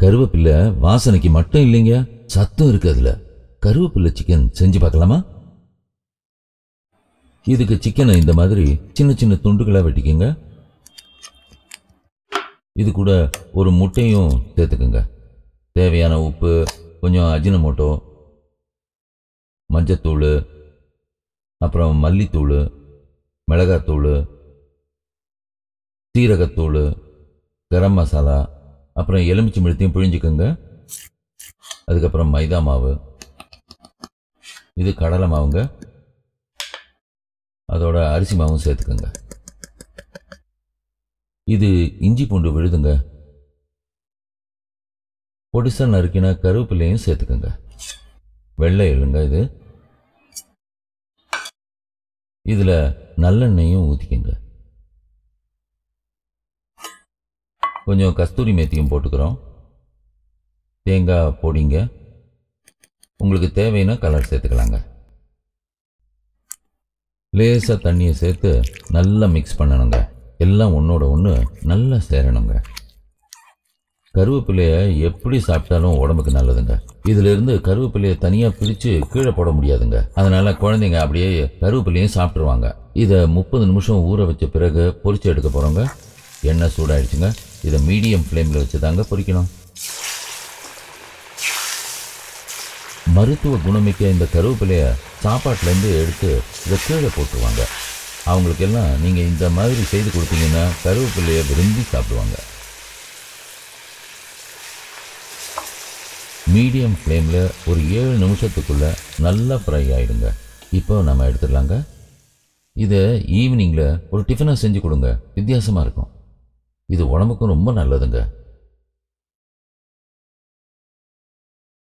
கருவேப்பிலை வாசனைக்கு மட்டும் இல்லைங்க, சத்தும் இருக்கு அதுல. கருவேப்பிலை சிக்கன் செஞ்சு பார்க்கலாமா? இதுக்கு சிக்கனை இந்த மாதிரி சின்ன சின்ன துண்டுகளாக வெட்டிக்கோங்க. இது கூட ஒரு முட்டையும் சேர்த்துக்குங்க. தேவையான உப்பு, கொஞ்சம் அஜினமோட்டோ, மஞ்சத்தூள், அப்புறம் மல்லித்தூள், மிளகாத்தூள், சீரகத்தூள், கரம் மசாலா, அப்புறம் எலுமிச்சை மிளத்தையும் பிழிஞ்சுக்கோங்க. அதுக்கப்புறம் மைதா மாவு, இது கடலை மாவுங்க, அதோட அரிசி மாவும் சேர்த்துக்கோங்க. இது இஞ்சி பூண்டு விழுதுங்க. பொடிசா நறுக்கின கருவேப்பிலையும் சேர்த்துக்கோங்க. வெள்ளை எள்ளுங்க இது. இதுல நல்லெண்ணெயும் ஊற்றிக்கோங்க. கொஞ்சம் கஸ்தூரி மேத்தியும் போட்டுக்கிறோம். தேங்காய் பொடிங்க. உங்களுக்கு தேவைன்னா கலர் சேர்த்துக்கலாங்க. லேசாக தண்ணியை சேர்த்து நல்லா மிக்ஸ் பண்ணணுங்க. எல்லாம் ஒன்றோட ஒன்று நல்லா சேரணுங்க. கருவேப்பிலையை எப்படி சாப்பிட்டாலும் உடம்புக்கு நல்லதுங்க. இதிலிருந்து கருவேப்பிலையை தனியாக பிரித்து கீழே போட முடியாதுங்க. அதனால் குழந்தைங்க அப்படியே கருவேப்பிலையும் சாப்பிட்ருவாங்க. இதை 30 நிமிஷம் ஊற வச்ச பிறகு பொரிச்சு எடுக்க போகிறோங்க. எண்ணெய் சூடாயிடுச்சுங்க. இதை மீடியம் ஃப்ளேமில் வச்சு தாங்க பொரிக்கணும். மருத்துவ குணமிக்க இந்த கருவேப்பிலையை சாப்பாட்டிலேருந்து எடுத்து இதை கீழே போட்டுருவாங்க. அவங்களுக்கெல்லாம் நீங்கள் இந்த மாதிரி செய்து கொடுத்தீங்கன்னா கருவேப்பிலையை விரும்பி சாப்பிடுவாங்க. மீடியம் ஃப்ளேமில் ஒரு 7 நிமிஷத்துக்குள்ளே நல்லா ஃப்ரை ஆகிடுங்க. இப்போ நம்ம எடுத்துடலாங்க. இதை ஈவினிங்கில் ஒரு டிஃபனாக செஞ்சு கொடுங்க, வித்தியாசமாக இருக்கும். இது உடம்புக்கும் ரொம்ப நல்லதுங்க.